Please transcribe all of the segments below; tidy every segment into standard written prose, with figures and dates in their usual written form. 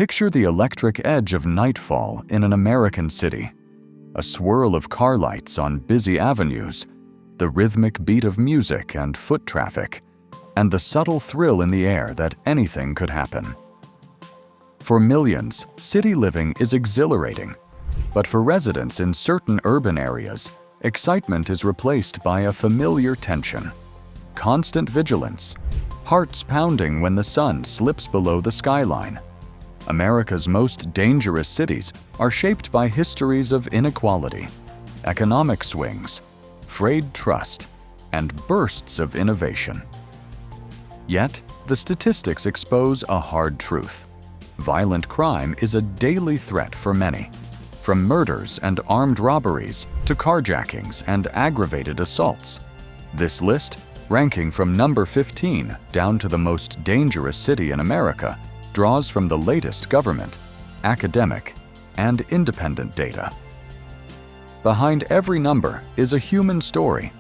Picture the electric edge of nightfall in an American city. A swirl of car lights on busy avenues, the rhythmic beat of music and foot traffic, and the subtle thrill in the air that anything could happen. For millions, city living is exhilarating, but for residents in certain urban areas, excitement is replaced by a familiar tension. Constant vigilance, hearts pounding when the sun slips below the skyline. America's most dangerous cities are shaped by histories of inequality, economic swings, frayed trust, and bursts of innovation. Yet, the statistics expose a hard truth. Violent crime is a daily threat for many, from murders and armed robberies to carjackings and aggravated assaults. This list, ranking from number 15 down to the most dangerous city in America, draws from the latest government, academic, and independent data. Behind every number is a human story,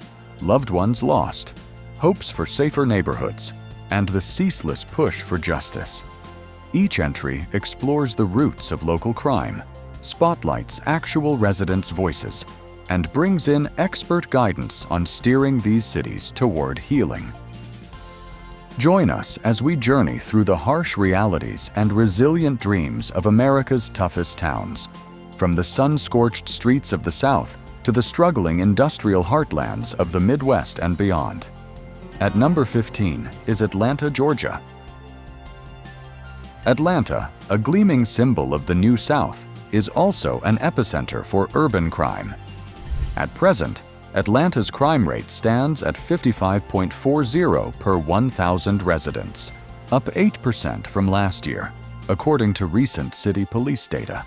loved ones lost, hopes for safer neighborhoods, and the ceaseless push for justice. Each entry explores the roots of local crime, spotlights actual residents' voices, and brings in expert guidance on steering these cities toward healing. Join us as we journey through the harsh realities and resilient dreams of America's toughest towns, from the sun-scorched streets of the South to the struggling industrial heartlands of the Midwest and beyond. At number 15 is Atlanta, Georgia. Atlanta, a gleaming symbol of the New South, is also an epicenter for urban crime. At present, Atlanta's crime rate stands at 55.40 per 1,000 residents, up 8% from last year, according to recent city police data.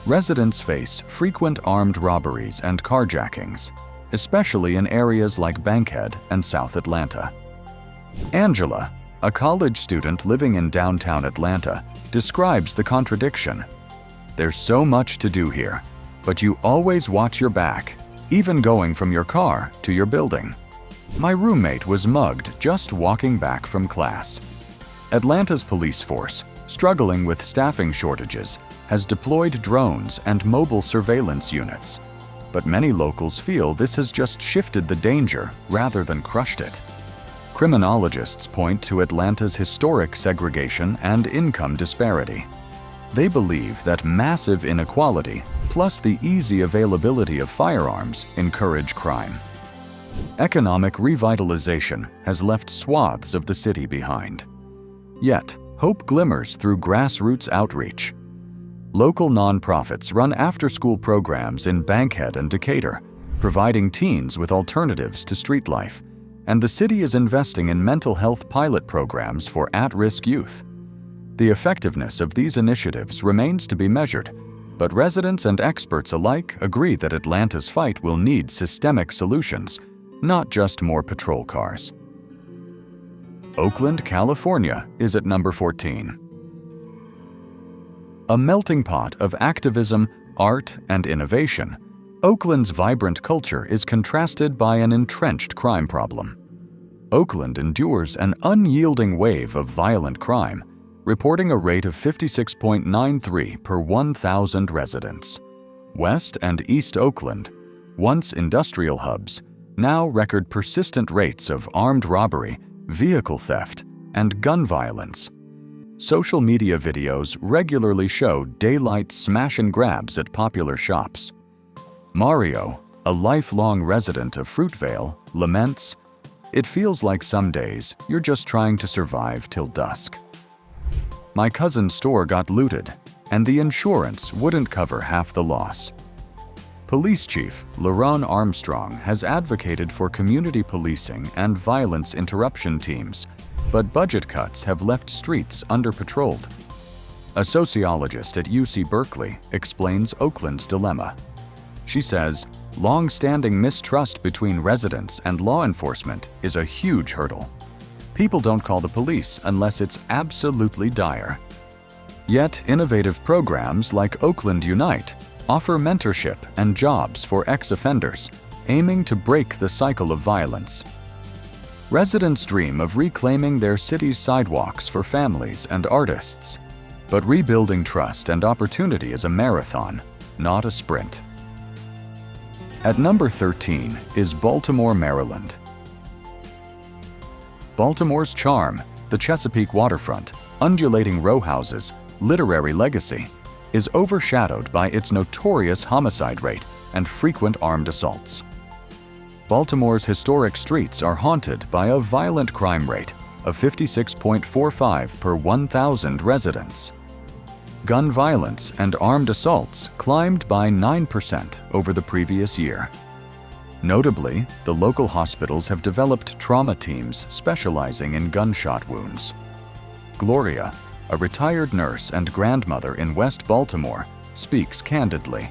Residents face frequent armed robberies and carjackings, especially in areas like Bankhead and South Atlanta. Angela, a college student living in downtown Atlanta, describes the contradiction. "There's so much to do here, but you always watch your back, even going from your car to your building. My roommate was mugged just walking back from class." Atlanta's police force, struggling with staffing shortages, has deployed drones and mobile surveillance units. But many locals feel this has just shifted the danger rather than crushed it. Criminologists point to Atlanta's historic segregation and income disparity. They believe that massive inequality plus the easy availability of firearms encourage crime. Economic revitalization has left swaths of the city behind. Yet, hope glimmers through grassroots outreach. Local nonprofits run after-school programs in Bankhead and Decatur, providing teens with alternatives to street life, and the city is investing in mental health pilot programs for at-risk youth. The effectiveness of these initiatives remains to be measured, but residents and experts alike agree that Atlanta's fight will need systemic solutions, not just more patrol cars. Oakland, California is at number 14. A melting pot of activism, art, and innovation, Oakland's vibrant culture is contrasted by an entrenched crime problem. Oakland endures an unyielding wave of violent crime, reporting a rate of 56.93 per 1,000 residents. West and East Oakland, once industrial hubs, now record persistent rates of armed robbery, vehicle theft, and gun violence. Social media videos regularly show daylight smash and grabs at popular shops. Mario, a lifelong resident of Fruitvale, laments, "It feels like some days you're just trying to survive till dusk. My cousin's store got looted, and the insurance wouldn't cover half the loss." Police Chief LaRon Armstrong has advocated for community policing and violence interruption teams, but budget cuts have left streets under-patrolled. A sociologist at UC Berkeley explains Oakland's dilemma. She says, "Long-standing mistrust between residents and law enforcement is a huge hurdle. People don't call the police unless it's absolutely dire." Yet, innovative programs like Oakland Unite offer mentorship and jobs for ex-offenders, aiming to break the cycle of violence. Residents dream of reclaiming their city's sidewalks for families and artists, But rebuilding trust and opportunity is a marathon, not a sprint. At number 13 is Baltimore, Maryland. Baltimore's charm, the Chesapeake waterfront, undulating row houses, literary legacy, is overshadowed by its notorious homicide rate and frequent armed assaults. Baltimore's historic streets are haunted by a violent crime rate of 56.45 per 1,000 residents. Gun violence and armed assaults climbed by 9% over the previous year. Notably, the local hospitals have developed trauma teams specializing in gunshot wounds. Gloria, a retired nurse and grandmother in West Baltimore, speaks candidly.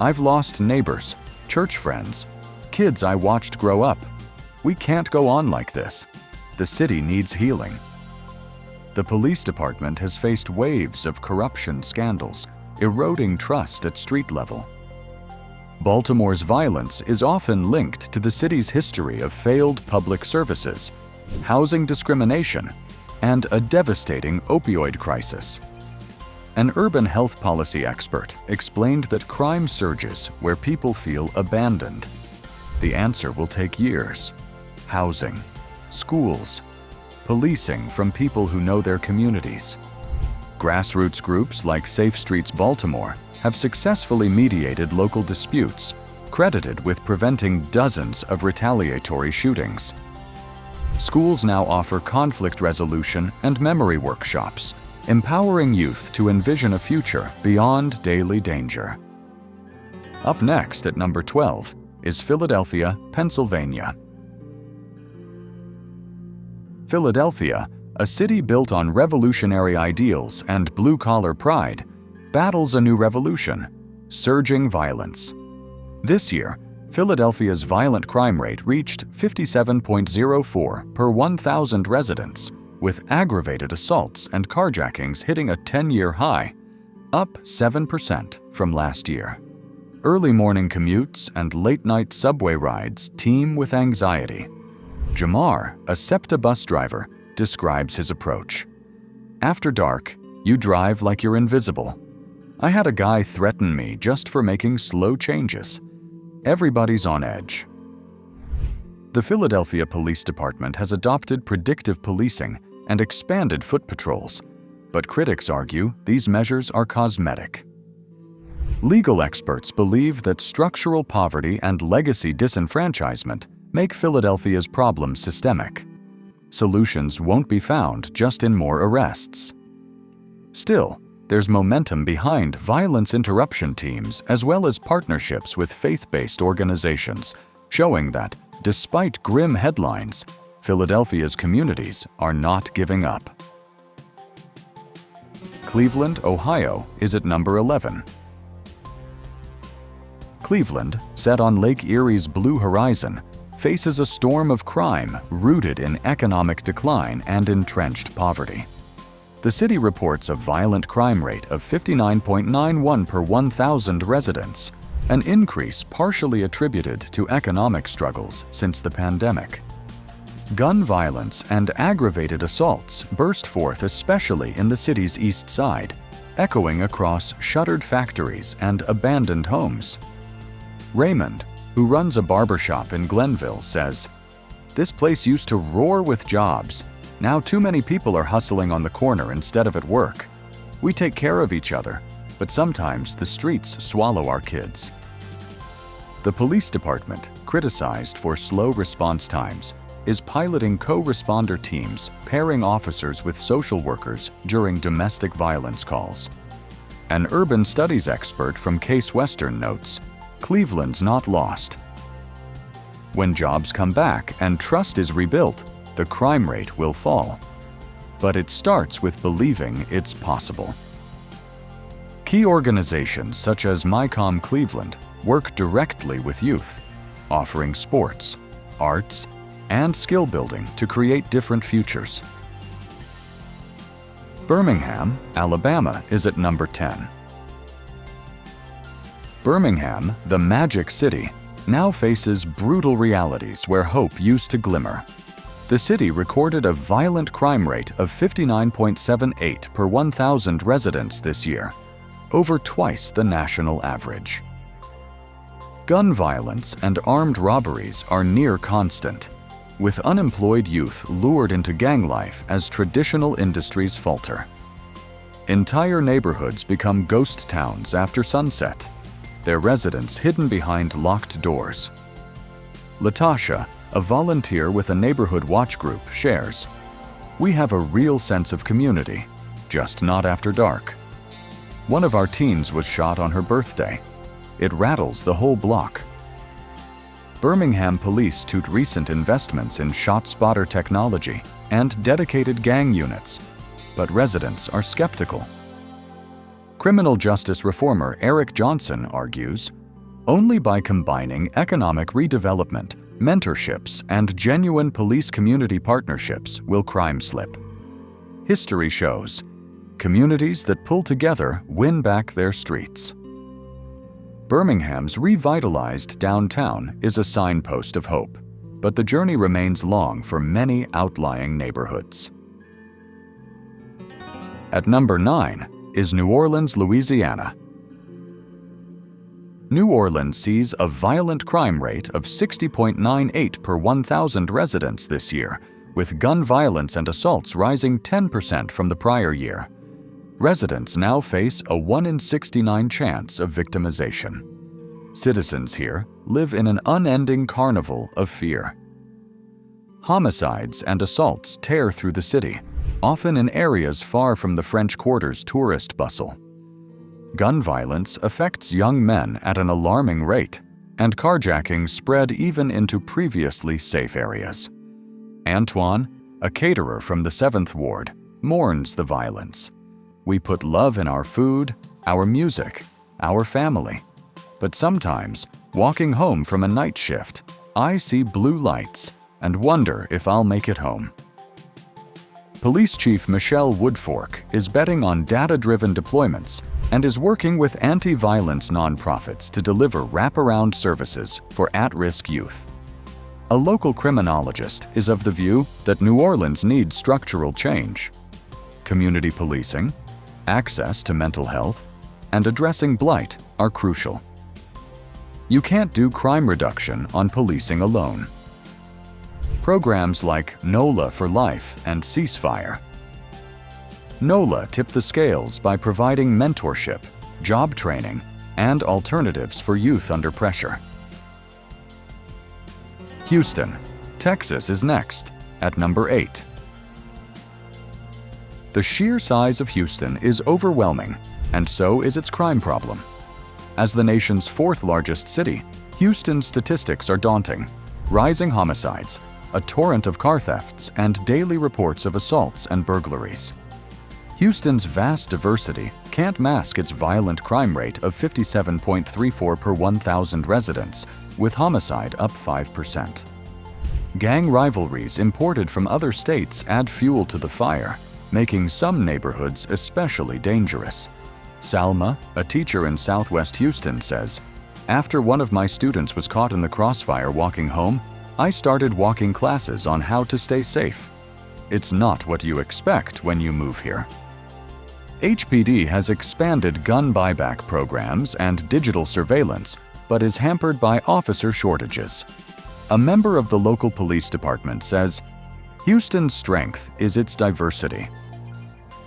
"I've lost neighbors, church friends, kids I watched grow up. We can't go on like this. The city needs healing." The police department has faced waves of corruption scandals, eroding trust at street level. Baltimore's violence is often linked to the city's history of failed public services, housing discrimination, and a devastating opioid crisis. An urban health policy expert explained that crime surges where people feel abandoned. The answer will take years: housing, schools, policing from people who know their communities. Grassroots groups like Safe Streets Baltimore have successfully mediated local disputes, credited with preventing dozens of retaliatory shootings. Schools now offer conflict resolution and memory workshops, empowering youth to envision a future beyond daily danger. Up next at number 12 is Philadelphia, Pennsylvania. Philadelphia, a city built on revolutionary ideals and blue-collar pride, battles a new revolution: surging violence. This year, Philadelphia's violent crime rate reached 57.04 per 1,000 residents, with aggravated assaults and carjackings hitting a 10-year high, up 7% from last year. Early morning commutes and late-night subway rides teem with anxiety. Jamar, a SEPTA bus driver, describes his approach. "After dark, you drive like you're invisible. I had a guy threaten me just for making slow changes. Everybody's on edge." The Philadelphia Police Department has adopted predictive policing and expanded foot patrols, but critics argue these measures are cosmetic. Legal experts believe that structural poverty and legacy disenfranchisement make Philadelphia's problems systemic. Solutions won't be found just in more arrests. Still, there's momentum behind violence interruption teams as well as partnerships with faith-based organizations, showing that, despite grim headlines, Philadelphia's communities are not giving up. Cleveland, Ohio is at number 11. Cleveland, set on Lake Erie's blue horizon, faces a storm of crime rooted in economic decline and entrenched poverty. The city reports a violent crime rate of 59.91 per 1,000 residents, an increase partially attributed to economic struggles since the pandemic. Gun violence and aggravated assaults burst forth especially in the city's east side, echoing across shuttered factories and abandoned homes. Raymond, who runs a barbershop in Glenville, says, "This place used to roar with jobs. Now too many people are hustling on the corner instead of at work. We take care of each other, but sometimes the streets swallow our kids." The police department, criticized for slow response times, is piloting co-responder teams pairing officers with social workers during domestic violence calls. An urban studies expert from Case Western notes, "Cleveland's not lost." When jobs come back and trust is rebuilt, the crime rate will fall. But it starts with believing it's possible. Key organizations such as MyCom Cleveland work directly with youth, offering sports, arts, and skill building to create different futures. Birmingham, Alabama is at number 10. Birmingham, the Magic City, now faces brutal realities where hope used to glimmer. the city recorded a violent crime rate of 59.78 per 1,000 residents this year, over twice the national average. Gun violence and armed robberies are near constant, with unemployed youth lured into gang life as traditional industries falter. Entire neighborhoods become ghost towns after sunset, their residents hidden behind locked doors. Latasha, a volunteer with a neighborhood watch group, shares, "We have a real sense of community, just not after dark. One of our teens was shot on her birthday. It rattles the whole block." Birmingham police tout recent investments in ShotSpotter technology and dedicated gang units, but residents are skeptical. Criminal justice reformer Eric Johnson argues, "Only by combining economic redevelopment, mentorships, and genuine police community partnerships will crime slip." History shows, communities that pull together win back their streets. Birmingham's revitalized downtown is a signpost of hope, but the journey remains long for many outlying neighborhoods. At number 9 is New Orleans, Louisiana. New Orleans sees a violent crime rate of 60.98 per 1,000 residents this year, with gun violence and assaults rising 10% from the prior year. Residents now face a 1 in 69 chance of victimization. Citizens here live in an unending carnival of fear. Homicides and assaults tear through the city, often in areas far from the French Quarter's tourist bustle. Gun violence affects young men at an alarming rate, and carjackings spread even into previously safe areas. Antoine, a caterer from the 7th Ward, mourns the violence. "We put love in our food, our music, our family. But sometimes, walking home from a night shift, I see blue lights and wonder if I'll make it home." Police Chief Michelle Woodfork is betting on data-driven deployments and is working with anti-violence nonprofits to deliver wraparound services for at-risk youth. A local criminologist is of the view that New Orleans needs structural change. Community policing, access to mental health, and addressing blight are crucial. You can't do crime reduction on policing alone. Programs like NOLA for Life and Ceasefire. NOLA tip the scales by providing mentorship, job training, and alternatives for youth under pressure. Houston, Texas is next, at number 8. The sheer size of Houston is overwhelming, and so is its crime problem. As the nation's 4th largest city, Houston's statistics are daunting. Rising homicides, a torrent of car thefts, and daily reports of assaults and burglaries. Houston's vast diversity can't mask its violent crime rate of 57.34 per 1,000 residents, with homicide up 5%. Gang rivalries imported from other states add fuel to the fire, making some neighborhoods especially dangerous. Salma, a teacher in Southwest Houston, says, "After one of my students was caught in the crossfire walking home, I started walking classes on how to stay safe. It's not what you expect when you move here." HPD has expanded gun buyback programs and digital surveillance, but is hampered by officer shortages. A member of the local police department says, "Houston's strength is its diversity.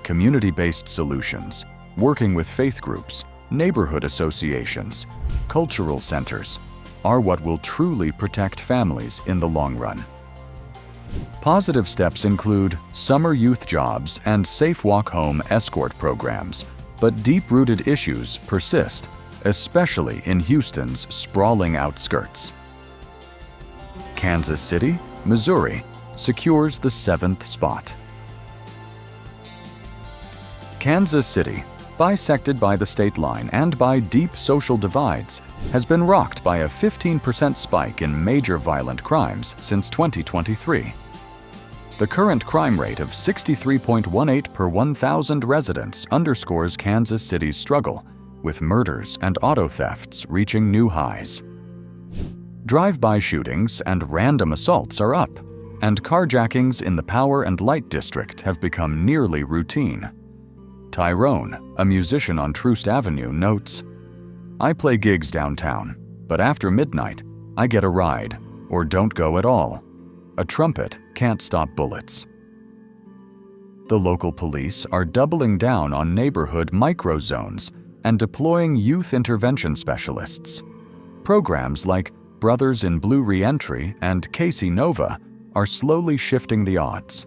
Community-based solutions, working with faith groups, neighborhood associations, cultural centers, are what will truly protect families in the long run." Positive steps include summer youth jobs and Safe Walk Home escort programs, but deep-rooted issues persist, especially in Houston's sprawling outskirts. Kansas City, Missouri, secures the 7th spot. Kansas City, bisected by the state line and by deep social divides, has been rocked by a 15% spike in major violent crimes since 2023. The current crime rate of 63.18 per 1,000 residents underscores Kansas City's struggle, with murders and auto thefts reaching new highs. Drive-by shootings and random assaults are up, and carjackings in the Power and Light District have become nearly routine. Tyrone, a musician on Troost Avenue, notes, "I play gigs downtown, but after midnight, I get a ride, or don't go at all. A trumpet can't stop bullets." The local police are doubling down on neighborhood microzones and deploying youth intervention specialists. Programs like Brothers in Blue Reentry and Casey Nova are slowly shifting the odds.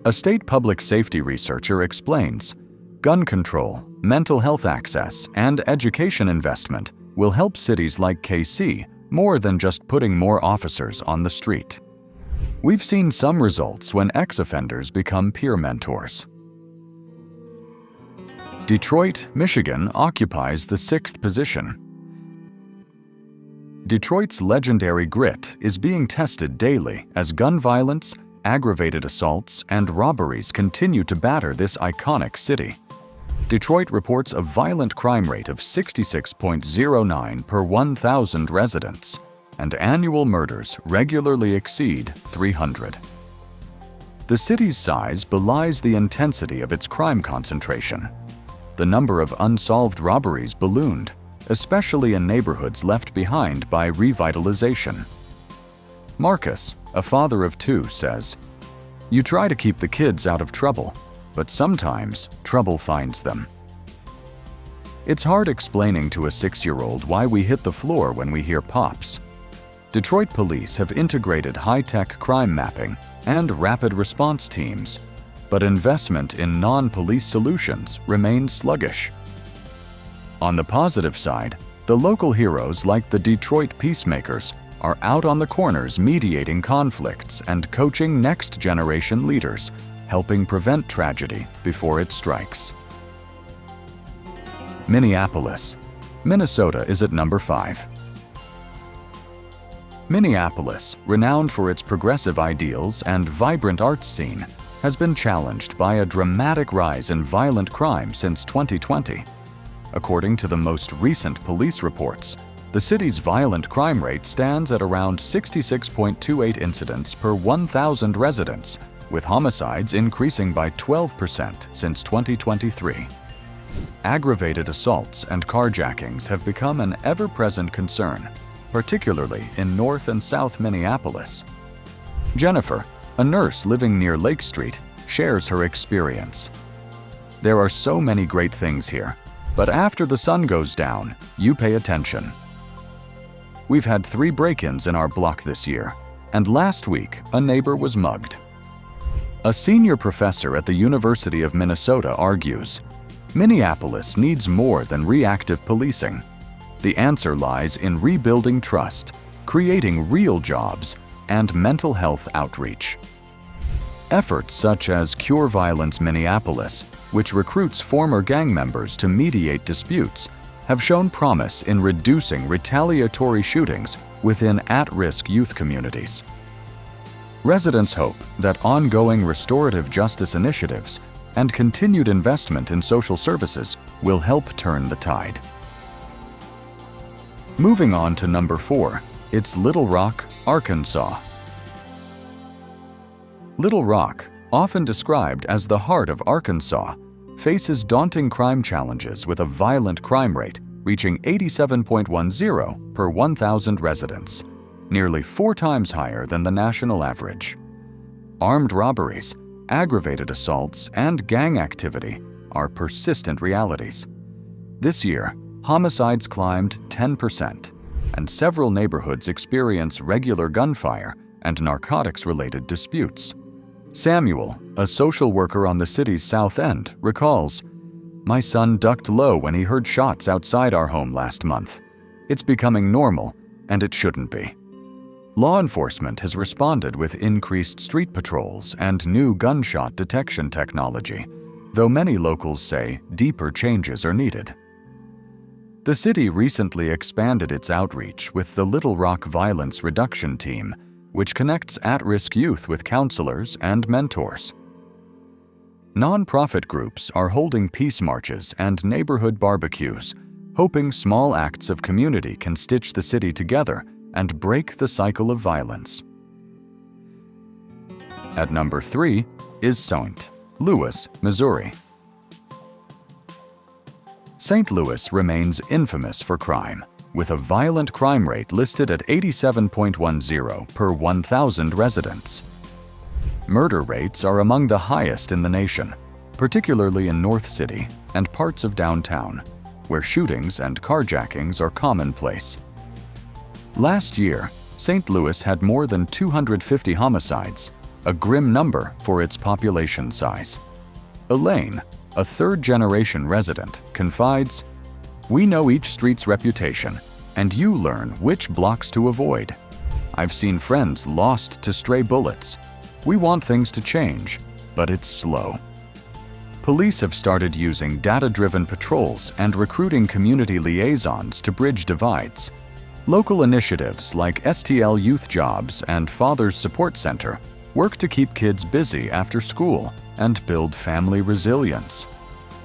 A state public safety researcher explains, gun control, mental health access, and education investment will help cities like KC more than just putting more officers on the street. We've seen some results when ex-offenders become peer mentors. Detroit, Michigan occupies the 6th position. Detroit's legendary grit is being tested daily as gun violence, aggravated assaults, and robberies continue to batter this iconic city. Detroit reports a violent crime rate of 66.09 per 1,000 residents, and annual murders regularly exceed 300. The city's size belies the intensity of its crime concentration. The number of unsolved robberies ballooned, especially in neighborhoods left behind by revitalization. Marcus, a father of 2, says, "You try to keep the kids out of trouble, but sometimes trouble finds them." It's hard explaining to a 6-year-old why we hit the floor when we hear pops. Detroit police have integrated high-tech crime mapping and rapid response teams, but investment in non-police solutions remains sluggish. On the positive side, the local heroes like the Detroit Peacemakers are out on the corners mediating conflicts and coaching next-generation leaders, helping prevent tragedy before it strikes. Minneapolis. Minnesota is at number 5. Minneapolis, renowned for its progressive ideals and vibrant arts scene, has been challenged by a dramatic rise in violent crime since 2020. According to the most recent police reports, the city's violent crime rate stands at around 66.28 incidents per 1,000 residents, with homicides increasing by 12% since 2023. Aggravated assaults and carjackings have become an ever-present concern, particularly in North and South Minneapolis. Jennifer, a nurse living near Lake Street, shares her experience. "There are so many great things here, but after the sun goes down, you pay attention." We've had 3 break-ins in our block this year, and last week a neighbor was mugged. A senior professor at the University of Minnesota argues, Minneapolis needs more than reactive policing. The answer lies in rebuilding trust, creating real jobs, and mental health outreach. Efforts such as Cure Violence Minneapolis, which recruits former gang members to mediate disputes, have shown promise in reducing retaliatory shootings within at-risk youth communities. Residents hope that ongoing restorative justice initiatives and continued investment in social services will help turn the tide. Moving on to number 4, it's Little Rock, Arkansas. Little Rock, often described as the heart of Arkansas, faces daunting crime challenges with a violent crime rate reaching 87.10 per 1,000 residents, nearly 4 times higher than the national average. Armed robberies, aggravated assaults, and gang activity are persistent realities. This year, homicides climbed 10%, and several neighborhoods experience regular gunfire and narcotics-related disputes. Samuel, a social worker on the city's South End, recalls, "My son ducked low when he heard shots outside our home last month. It's becoming normal, and it shouldn't be." Law enforcement has responded with increased street patrols and new gunshot detection technology, though many locals say deeper changes are needed. The city recently expanded its outreach with the Little Rock Violence Reduction Team, which connects at-risk youth with counselors and mentors. Nonprofit groups are holding peace marches and neighborhood barbecues, hoping small acts of community can stitch the city together and break the cycle of violence. At number 3 is St. Louis, Missouri. St. Louis remains infamous for crime, with a violent crime rate listed at 87.10 per 1,000 residents. Murder rates are among the highest in the nation, particularly in North City and parts of downtown, where shootings and carjackings are commonplace. Last year, St. Louis had more than 250 homicides, a grim number for its population size. Elaine, a third-generation resident, confides, "We know each street's reputation, and you learn which blocks to avoid. I've seen friends lost to stray bullets. We want things to change, but it's slow." Police have started using data-driven patrols and recruiting community liaisons to bridge divides. Local initiatives like STL Youth Jobs and Father's Support Center work to keep kids busy after school and build family resilience.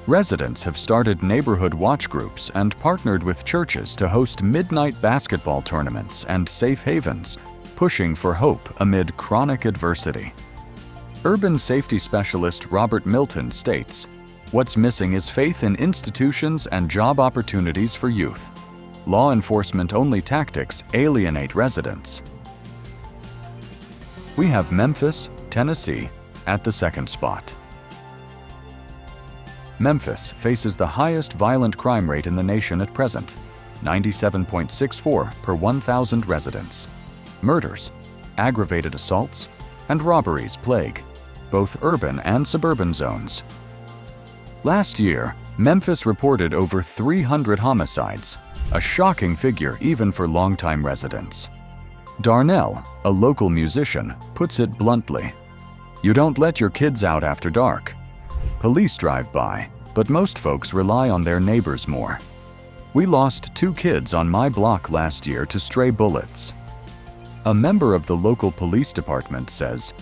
Residents have started neighborhood watch groups and partnered with churches to host midnight basketball tournaments and safe havens, pushing for hope amid chronic adversity. Urban safety specialist Robert Milton states, "What's missing is faith in institutions and job opportunities for youth. Law enforcement-only tactics alienate residents." We have Memphis, Tennessee, at the second spot. Memphis faces the highest violent crime rate in the nation at present, 97.64 per 1,000 residents. Murders, aggravated assaults, and robberies plague both urban and suburban zones. Last year, Memphis reported over 300 homicides, a shocking figure even for longtime residents. Darnell, a local musician, puts it bluntly, "You don't let your kids out after dark. Police drive by, but most folks rely on their neighbors more. We lost 2 kids on my block last year to stray bullets." A member of the local police department says,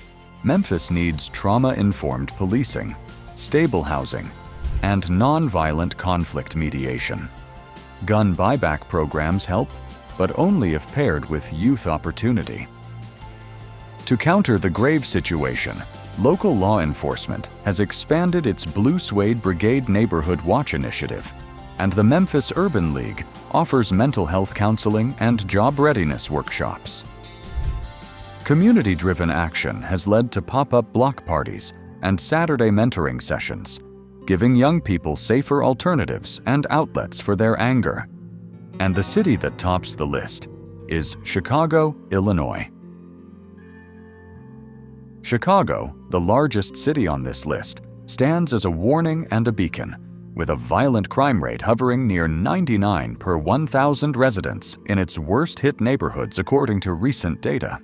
"Memphis needs trauma-informed policing, stable housing, and nonviolent conflict mediation. Gun buyback programs help, but only if paired with youth opportunity." To counter the grave situation, local law enforcement has expanded its Blue Suede Brigade Neighborhood Watch Initiative, and the Memphis Urban League offers mental health counseling and job readiness workshops. Community-driven action has led to pop-up block parties and Saturday mentoring sessions, giving young people safer alternatives and outlets for their anger. And the city that tops the list is Chicago, Illinois. Chicago, the largest city on this list, stands as a warning and a beacon, with a violent crime rate hovering near 99 per 1,000 residents in its worst-hit neighborhoods according to recent data.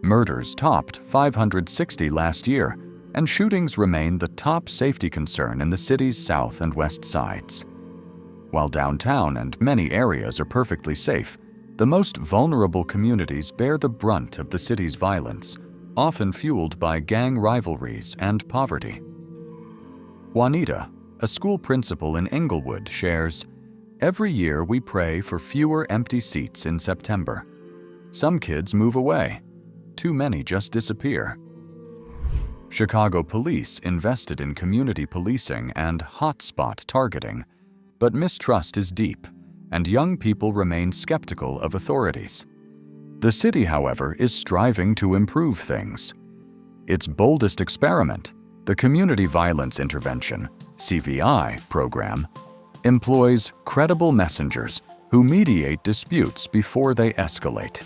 Murders topped 560 last year, and shootings remain the top safety concern in the city's south and west sides. While downtown and many areas are perfectly safe, the most vulnerable communities bear the brunt of the city's violence, often fueled by gang rivalries and poverty. Juanita, a school principal in Englewood, shares, "Every year we pray for fewer empty seats in September. Some kids move away. Too many just disappear." Chicago police invested in community policing and hotspot targeting, but mistrust is deep, and young people remain skeptical of authorities. The city, however, is striving to improve things. Its boldest experiment, the Community Violence Intervention (CVI) program, employs credible messengers who mediate disputes before they escalate.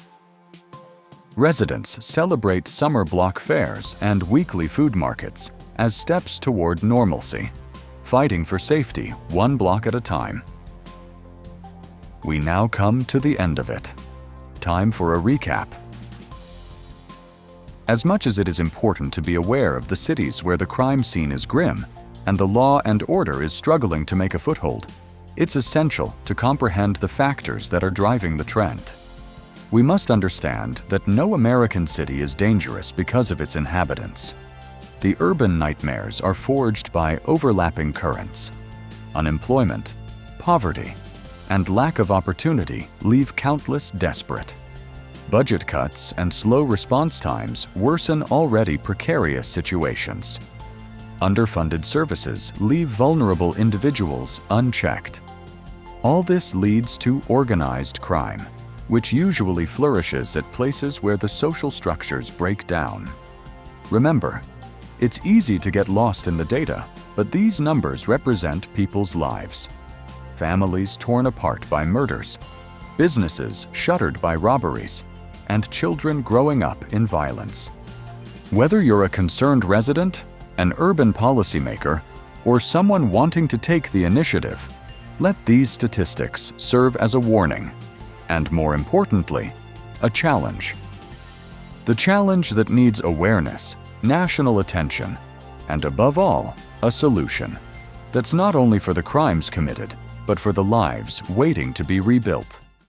Residents celebrate summer block fairs and weekly food markets as steps toward normalcy, fighting for safety one block at a time. We now come to the end of it. Time for a recap. As much as it is important to be aware of the cities where the crime scene is grim and the law and order is struggling to make a foothold, it's essential to comprehend the factors that are driving the trend. We must understand that no American city is dangerous because of its inhabitants. The urban nightmares are forged by overlapping currents. Unemployment, poverty, and lack of opportunity leave countless desperate. Budget cuts and slow response times worsen already precarious situations. Underfunded services leave vulnerable individuals unchecked. All this leads to organized crime, which usually flourishes at places where the social structures break down. Remember, it's easy to get lost in the data, but these numbers represent people's lives. Families torn apart by murders, businesses shuttered by robberies, and children growing up in violence. Whether you're a concerned resident, an urban policymaker, or someone wanting to take the initiative, let these statistics serve as a warning, and more importantly, a challenge. The challenge that needs awareness, national attention, and above all, a solution that's not only for the crimes committed, but for the lives waiting to be rebuilt.